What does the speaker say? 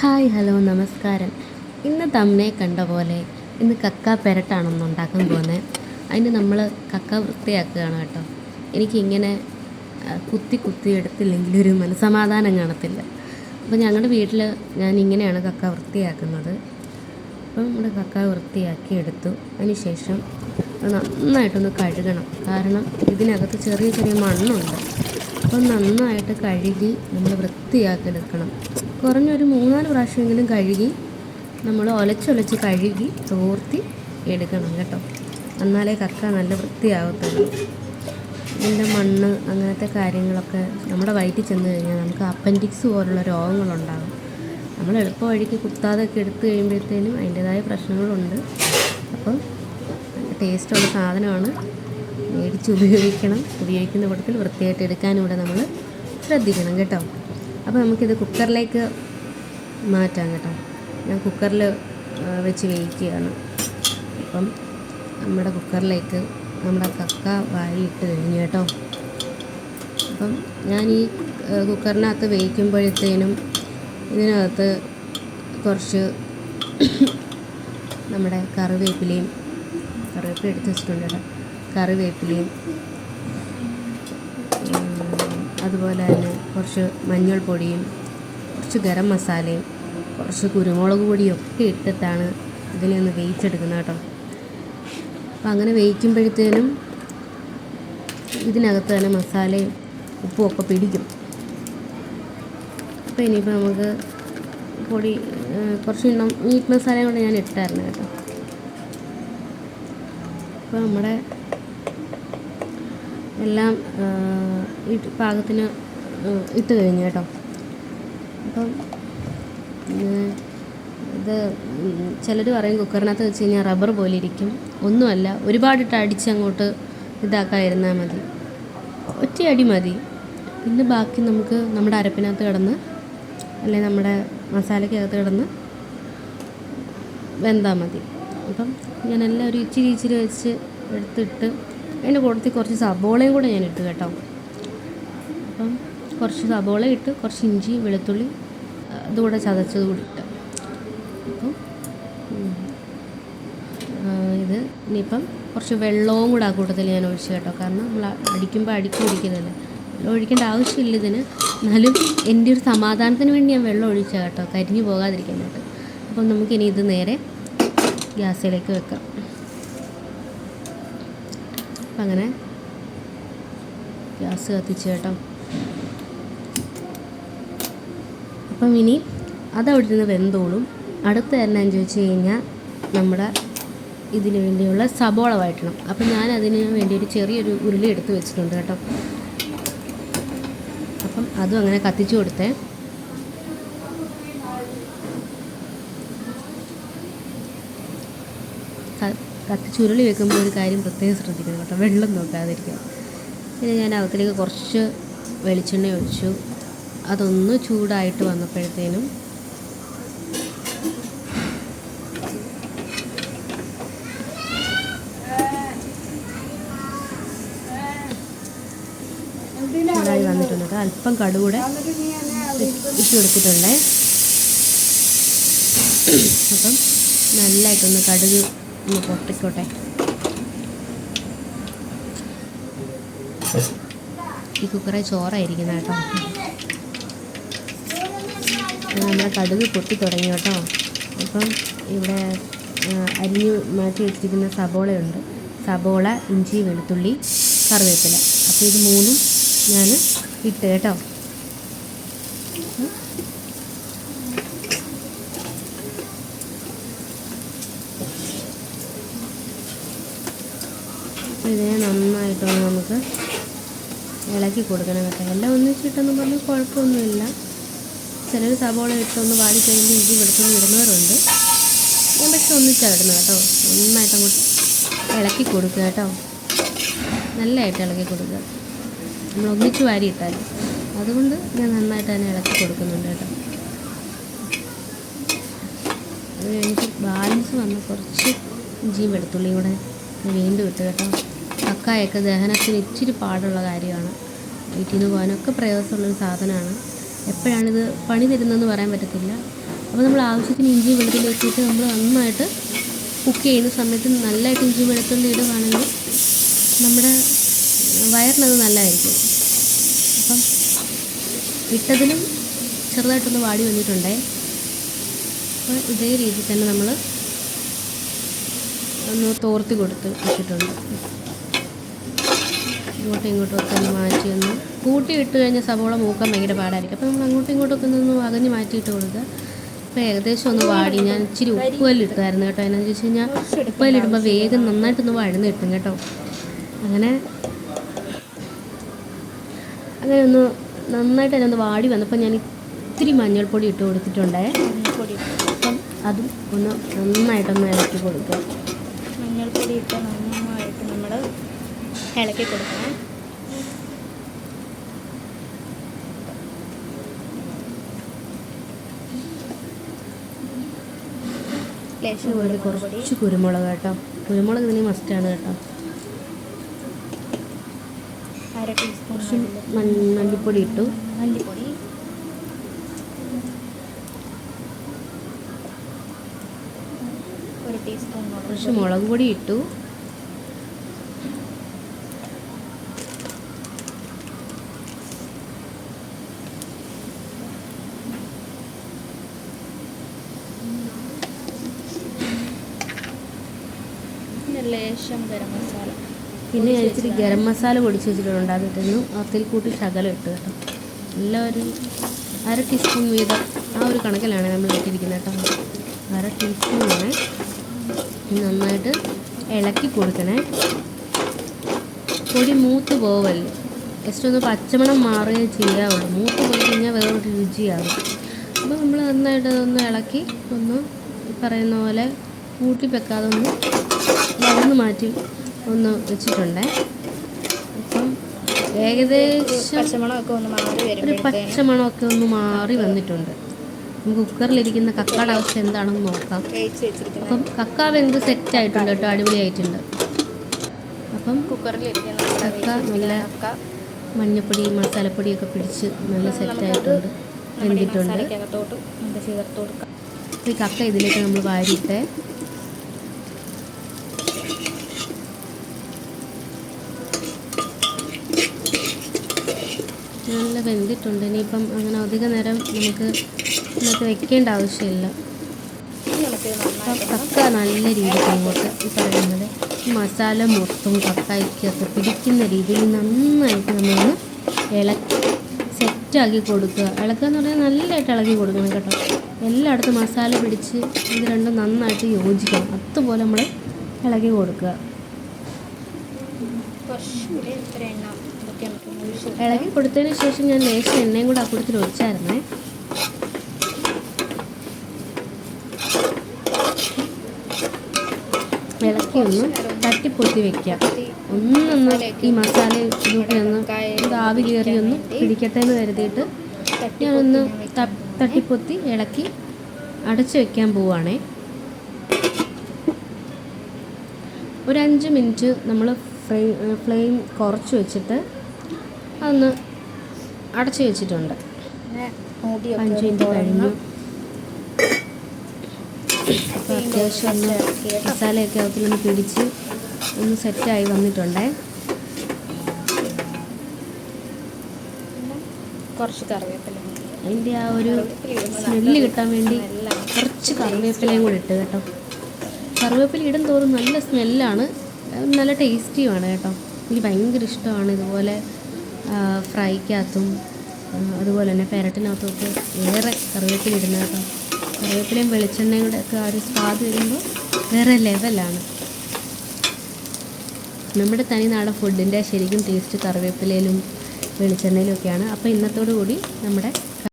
Hi hello നമസ്കാരം. ഇന്ന് തമ്മനെ കണ്ട പോലെ ഇന്ന് കക്ക പെരട്ടാണെന്ന് ഉണ്ടാക്കാൻ പോകുന്നത്. അതിന് നമ്മൾ കക്ക വൃത്തിയാക്കുകയാണ് കേട്ടോ. എനിക്കിങ്ങനെ കുത്തി കുത്തി എടുത്തില്ലെങ്കിൽ ഒരു മനസമാധാനം കാണത്തില്ല. അപ്പോൾ ഞങ്ങളുടെ വീട്ടിൽ ഞാൻ ഇങ്ങനെയാണ് കക്ക വൃത്തിയാക്കുന്നത്. അപ്പം നമ്മുടെ കക്ക വൃത്തിയാക്കി എടുത്തു. അതിന് ശേഷം നന്നായിട്ടൊന്ന് കഴുകണം. കാരണം ഇതിനകത്ത് ചെറിയ ചെറിയ മണ്ണുണ്ട്. അപ്പം നന്നായിട്ട് കഴുകി നമ്മൾ വൃത്തിയാക്കി എടുക്കണം. കുറഞ്ഞൊരു 3-4 പ്രാവശ്യമെങ്കിലും കഴുകി നമ്മൾ ഒലച്ചൊലച്ച് കഴുകി തോർത്തി എടുക്കണം കേട്ടോ. എന്നാലേ കക്ക നല്ല വൃത്തിയാകത്തുള്ളൂ. ഇതിൻ്റെ മണ്ണ് അങ്ങനത്തെ കാര്യങ്ങളൊക്കെ നമ്മുടെ വയറ്റിൽ ചെന്ന് കഴിഞ്ഞാൽ നമുക്ക് അപ്പൻഡിക്സ് പോലുള്ള രോഗങ്ങളുണ്ടാകും. നമ്മൾ എളുപ്പ വഴിക്ക് കുത്താതൊക്കെ എടുത്തു കഴിയുമ്പോഴത്തേനും അതിൻ്റേതായ പ്രശ്നങ്ങളുണ്ട്. അപ്പം നല്ല ടേസ്റ്റുള്ള സാധനമാണ്. മേടിച്ച് ഉപയോഗിക്കുന്ന കൂട്ടത്തിൽ വൃത്തിയായിട്ട് എടുക്കാനും കൂടെ നമ്മൾ ശ്രദ്ധിക്കണം കേട്ടോ. അപ്പോൾ നമുക്കിത് കുക്കറിലേക്ക് മാറ്റാം കേട്ടോ. ഞാൻ കുക്കറിൽ വെച്ച് വേവിക്കുകയാണ്. അപ്പം നമ്മുടെ കുക്കറിലേക്ക് നമ്മുടെ കക്ക വാരിയിട്ട് കഴിഞ്ഞു കേട്ടോ. അപ്പം ഞാൻ ഈ കുക്കറിനകത്ത് വേവിക്കുമ്പോഴത്തേനും ഇതിനകത്ത് കുറച്ച് നമ്മുടെ കറിവേപ്പില എടുത്ത് വെച്ചിട്ടുണ്ട് കേട്ടോ. കറിവേപ്പിലയും അതുപോലെ തന്നെ കുറച്ച് മഞ്ഞൾപ്പൊടിയും കുറച്ച് ഗരം മസാലയും കുറച്ച് കുരുമുളക് പൊടിയും ഒക്കെ ഇട്ടിട്ടാണ് ഇതിനെ ഒന്ന് വേവിച്ചെടുക്കുന്നത് കേട്ടോ. അപ്പം അങ്ങനെ വേവിക്കുമ്പോഴത്തേനും ഇതിനകത്ത് തന്നെ മസാലയും ഉപ്പും ഒക്കെ പിടിക്കും. അപ്പോൾ ഇനിയിപ്പോൾ നമുക്ക് പൊടി കുറച്ച് മീറ്റ് മസാലയും കൊണ്ട് ഞാൻ ഇട്ടായിരുന്നു കേട്ടോ. അപ്പോൾ നമ്മുടെ എല്ലാം പാകത്തിന് ഇട്ട് കഴിഞ്ഞു കേട്ടോ. അപ്പം ഇത് ചിലർ പറയും കുക്കറിനകത്ത് വെച്ച് കഴിഞ്ഞാൽ റബ്ബർ പോലെ ഇരിക്കും. ഒന്നുമല്ല, ഒരുപാടിട്ട് അടിച്ചങ്ങോട്ട് ഇതാക്കാതിരുന്നാൽ മതി. ഒറ്റയടി മതി. പിന്നെ ബാക്കി നമുക്ക് നമ്മുടെ അരപ്പിനകത്ത് കിടന്ന് അല്ലെങ്കിൽ നമ്മുടെ മസാലയ്ക്കകത്ത് കിടന്ന് വെന്താൽ മതി. അപ്പം ഞാനെല്ലാം ഒരു ഇച്ചിരി വെച്ച് എടുത്തിട്ട് അതിൻ്റെ കൂട്ടത്തിൽ കുറച്ച് സബോളയും കൂടെ ഞാൻ ഇട്ട് കേട്ടോ. അപ്പം കുറച്ച് സബോള ഇട്ട് കുറച്ച് ഇഞ്ചി വെളുത്തുള്ളി അതുകൂടെ ചതച്ചത് കൂടി ഇട്ട്. അപ്പം ഇത് ഇനിയിപ്പം കുറച്ച് വെള്ളവും കൂടെ ആ കൂട്ടത്തിൽ ഞാൻ ഒഴിച്ചു കേട്ടോ. കാരണം നമ്മൾ അടിക്കുമ്പോൾ ഒഴിക്കുന്നില്ല, വെള്ളം ഒഴിക്കേണ്ട ആവശ്യമില്ല ഇതിന്. എന്നാലും എൻ്റെ ഒരു സമാധാനത്തിന് വേണ്ടി ഞാൻ വെള്ളം ഒഴിച്ചാൽ കേട്ടോ, കരിഞ്ഞു പോകാതിരിക്കാനായിട്ട്. അപ്പം നമുക്കിനി ഇത് നേരെ ഗ്യാസിലേക്ക് വെക്കാം. അപ്പം അങ്ങനെ ഗ്യാസ് കത്തിച്ച് കേട്ടോ. അപ്പം ഇനി അതവിടെ നിന്ന് വെന്തോളും. അടുത്ത എന്നാന്ന് ചോദിച്ചു കഴിഞ്ഞാൽ നമ്മുടെ ഇതിന് വേണ്ടിയുള്ള സബോള വഴറ്റണം. അപ്പം ഞാൻ അതിന് വേണ്ടി ഒരു ചെറിയൊരു ഉരുളി എടുത്ത് വെച്ചിട്ടുണ്ട് കേട്ടോ. അപ്പം അതും അങ്ങനെ കത്തിച്ചു കൊടുത്തേ. കത്തിച്ചുരുളി വെക്കുമ്പോൾ ഒരു കാര്യം പ്രത്യേകം ശ്രദ്ധിക്കണം കേട്ടോ, വെള്ളം നോക്കാതിരിക്കുക. പിന്നെ ഞാൻ അകത്തിലേക്ക് കുറച്ച് വെളിച്ചെണ്ണ ഒഴിച്ചു. അതൊന്ന് ചൂടായിട്ട് വന്നപ്പോഴത്തേനും ചൂടായി വന്നിട്ടുണ്ട്. അല്പം കടുകൂടെ ഇട്ട് കൊടുത്തിട്ടുണ്ടേ. അപ്പം നല്ലതായിട്ടൊന്ന് കടുക് ഒന്ന് പൊട്ടിക്കോട്ടെ. ഈ കുക്കറെ ചോറായിരിക്കുന്ന കേട്ടോ. നമ്മുടെ കടുക് പൊട്ടി തുടങ്ങി കേട്ടോ. അപ്പം ഇവിടെ അരിഞ്ഞ് മാറ്റി വെച്ചിരിക്കുന്ന സബോളയുണ്ട്. സബോള, ഇഞ്ചി, വെളുത്തുള്ളി, കറിവേപ്പില. അപ്പോൾ ഇത് മൂന്നും ഞാൻ ഇട്ട് കേട്ടോ. ഇതിനെ നന്നായിട്ടൊന്ന് നമുക്ക് ഇളക്കി കൊടുക്കണം കേട്ടോ. എല്ലാം ഒന്നിച്ചിട്ടെന്ന് പറഞ്ഞാൽ കുഴപ്പമൊന്നുമില്ല. ചിലർ സബോള ഇട്ടൊന്ന് വാടി കഴിയുമ്പോൾ ഇഞ്ചി വെളുത്തുള്ളി ഇടുന്നവരുണ്ട്. ഞാൻ പക്ഷെ ഒന്നിച്ചാണ് ഇടുന്നത് കേട്ടോ. നന്നായിട്ട് അങ്ങോട്ട് ഇളക്കി കൊടുക്കുക കേട്ടോ. നല്ലതായിട്ട് ഇളക്കി കൊടുക്കുക. നമ്മൾ ഒന്നിച്ച് വാരി ഇട്ടാൽ അതുകൊണ്ട് ഞാൻ നന്നായിട്ട് തന്നെ ഇളക്കി കൊടുക്കുന്നുണ്ട് കേട്ടോ. അത് കഴിഞ്ഞിട്ട് ബാലൻസ് വന്ന കുറച്ച് ഇഞ്ചിയും വെളുത്തുള്ളിയും കൂടെ വീണ്ടും ഇട്ട് കേട്ടോ. കക്കായൊക്കെ ദഹനത്തിന് ഇച്ചിരി പാടുള്ള കാര്യമാണ്. വീട്ടിൽ നിന്ന് പോകാനൊക്കെ പ്രയാസമുള്ളൊരു സാധനമാണ്. എപ്പോഴാണിത് പണി തരുന്നതെന്ന് പറയാൻ പറ്റത്തില്ല. അപ്പോൾ നമ്മൾ ആവശ്യത്തിന് ഇഞ്ചിയും വെളുത്തുള്ളി ഇട്ടിട്ട് നമ്മൾ നന്നായിട്ട് കുക്ക് ചെയ്യുന്ന സമയത്ത് നല്ലതായിട്ട് ഇഞ്ചിയും വെളുത്തുള്ളി ഇടുകയാണെങ്കിൽ നമ്മുടെ വയറിനത് നല്ലതായിരിക്കും. അപ്പം ഇട്ടതിലും ചെറുതായിട്ടൊന്ന് വാടി വന്നിട്ടുണ്ടേ. അപ്പോൾ ഇതേ രീതിയിൽ തന്നെ നമ്മൾ ഒന്ന് തോർത്തി കൊടുത്ത് വെച്ചിട്ടുണ്ട്. ഇങ്ങോട്ടും ഇങ്ങോട്ടും ഒക്കെ ഒന്ന് മാറ്റി ഒന്ന് കൂട്ടി ഇട്ട് കഴിഞ്ഞാൽ സവോള മൂക്കാൻ ഭയങ്കര പാടായിരിക്കും. അപ്പോൾ നമ്മൾ അങ്ങോട്ടും ഇങ്ങോട്ടൊക്കെ ഒന്ന് അകഞ്ഞ് മാറ്റിയിട്ട് കൊടുക്കുക. അപ്പോൾ ഏകദേശം ഒന്ന് വാടി. ഞാൻ ഇച്ചിരി ഉപ്പുകല്ലിട്ടായിരുന്നു കേട്ടോ. എന്നാന്ന് വെച്ച് കഴിഞ്ഞാൽ ഉപ്പുകല്ലിടുമ്പോൾ വേഗം നന്നായിട്ടൊന്ന് വഴന്ന് കിട്ടും കേട്ടോ. അങ്ങനെ ഒന്ന് നന്നായിട്ട് തന്നെ ഒന്ന് വാടി വന്നപ്പോൾ ഞാൻ ഇത്തിരി മഞ്ഞൾപ്പൊടി ഇട്ട് കൊടുത്തിട്ടുണ്ടേ. അപ്പം അതും ഒന്ന് നന്നായിട്ടൊന്ന് ഇളക്കി കൊടുക്കുക. മഞ്ഞൾപ്പൊടി ഇട്ട് നന്നായിട്ട് നമ്മൾ ഇളക്കി കൊടുക്കണം. കുറച്ച് കുരുമുളക് കേട്ടോ. കുരുമുളക് ഇതിന് മസ്റ്റാണ് കേട്ടോ. അര ടീസ്പൂൺ മല്ലിപ്പൊടി ഇട്ടു. മല്ലിപ്പൊടി, ഒരു ടീസ്പൂൺ കുറച്ച് മുളക് പൊടി ഇട്ടു. ലേശം ഗരം മസാല, പിന്നെ ഞാൻ ഇച്ചിരി ഗരം മസാല പൊടിച്ച് വെച്ചിട്ടുണ്ട്. അതിട്ടിരുന്നു. അതിൽ കൂട്ടി ശകലം ഇട്ട് കേട്ടോ. എല്ലാവരും അര ടീസ്പൂൺ വീതം ആ ഒരു കണക്കിലാണ് നമ്മൾ ഇട്ടിരിക്കുന്നത് കേട്ടോ. അര ടീസ്പൂണാണ്. നന്നായിട്ട് ഇളക്കി കൊടുക്കണേ. പൊടി മൂത്ത് പോവല്ലേ, ജസ്റ്റ് ഒന്ന് പച്ചമണം മാറുകയും ചെയ്യാവുള്ളൂ. മൂത്ത് പോയി കഴിഞ്ഞാൽ വേറൊരു രുചിയാകും. അപ്പോൾ നമ്മൾ നന്നായിട്ട് അതൊന്ന് ഇളക്കി ഒന്ന് പറയുന്ന പോലെ കൂട്ടി വെക്കാതെ ഒന്ന് വറന്ന് മാറ്റി ഒന്ന് വെച്ചിട്ടുണ്ട്. അപ്പം ഏകദേശം ഒരു പച്ചമണമൊക്കെ ഒന്ന് മാറി വന്നിട്ടുണ്ട്. നമുക്ക് കുക്കറിലിരിക്കുന്ന കക്കയുടെ അവസ്ഥ എന്താണെന്ന് നോക്കാം. അപ്പം കക്ക വെന്ത് സെറ്റായിട്ടുണ്ട് കേട്ടോ. അടിപൊളിയായിട്ടുണ്ട്. അപ്പം കക്ക നല്ല മഞ്ഞപ്പൊടി മസാലപ്പൊടിയൊക്കെ പിടിച്ച് നല്ല സെറ്റായിട്ടുണ്ട്, വെന്തിട്ടുണ്ട്. ഈ കക്ക ഇതിലേക്ക് നമ്മൾ വാരിയിട്ട് നല്ല വെന്തിട്ടുണ്ട്. ഇനിയിപ്പം അങ്ങനെ അധിക നേരം നമുക്ക് ഇതിനകത്ത് വെക്കേണ്ട ആവശ്യമില്ല. കക്ക നല്ല രീതിക്ക് അങ്ങോട്ട് ഈ പറയുന്നത് മസാല മൊത്തം കക്കായ്ക്കകത്ത് പിടിക്കുന്ന രീതിയിൽ നന്നായിട്ട് നമ്മളൊന്ന് ഇളക്കി സെറ്റാക്കി കൊടുക്കുക. ഇളക്കുക എന്ന് പറഞ്ഞാൽ നല്ലതായിട്ട് ഇളക്കി കൊടുക്കണം കേട്ടോ. എല്ലായിടത്തും മസാല പിടിച്ച് ഇത് രണ്ടും നന്നായിട്ട് യോജിക്കണം. അതുപോലെ നമ്മൾ ഇളക്കി കൊടുക്കുക. ഇളക്കി കൊടുത്തതിന് ശേഷം ഞാൻ ലേശം എണ്ണയും കൂടെ ആ കൂട്ടത്തിൽ ഒഴിച്ചായിരുന്നേ. ഇളക്കി ഒന്ന് തട്ടിപ്പൊത്തി വെക്കാം. ഒന്നൊന്ന് ഈ മസാല ഇതൊക്കെ ഒന്ന് ആവി കയറി ഒന്ന് പിടിക്കട്ടെ എന്ന് കരുതിയിട്ട് ഞാനൊന്ന് തട്ടിപ്പൊത്തി ഇളക്കി അടച്ചു വെക്കാൻ പോവുകയാണേ. ഒരു 5 മിനിറ്റ് നമ്മൾ ഫ്ലെയിം കുറച്ച് വെച്ചിട്ട് അതൊന്ന് അടച്ചു വെച്ചിട്ടുണ്ട്. 5 മിനിറ്റ് കഴിഞ്ഞു. അപ്പോൾ അത്യാവശ്യം ഒന്ന് മസാലയൊക്കെ അതിലൊന്ന് പിടിച്ച് ഒന്ന് സെറ്റായി വന്നിട്ടുണ്ടേ. കുറച്ച് കറിവേപ്പില, അതിൻ്റെ ആ ഒരു സ്മെല്ല് കിട്ടാൻ വേണ്ടി കുറച്ച് കറിവേപ്പിലയും കൂടി ഇട്ട് കേട്ടോ. കറിവേപ്പില ഇടും തോറും നല്ല സ്മെല്ലാണ്, നല്ല ടേസ്റ്റിയുമാണ് കേട്ടോ. എനിക്ക് ഭയങ്കര ഇഷ്ടമാണ് ഇതുപോലെ ഫ്രൈക്കകത്തും അതുപോലെ തന്നെ പെരട്ടിനകത്തുമൊക്കെ ഏറെ കറിവേപ്പില ഇടുന്നത് കേട്ടോ. കറിവേപ്പിലയും വെളിച്ചെണ്ണയും കൂടെ ഒക്കെ ആ ഒരു സ്വാദ് വരുമ്പോൾ വേറെ ലെവലാണ്. നമ്മുടെ തനി നാടൻ ഫുഡിൻ്റെ ശരിക്കും ടേസ്റ്റ് കറിവേപ്പിലയിലും വെളിച്ചെണ്ണയിലും ഒക്കെയാണ്. അപ്പോൾ ഇന്നത്തോടു കൂടി നമ്മുടെ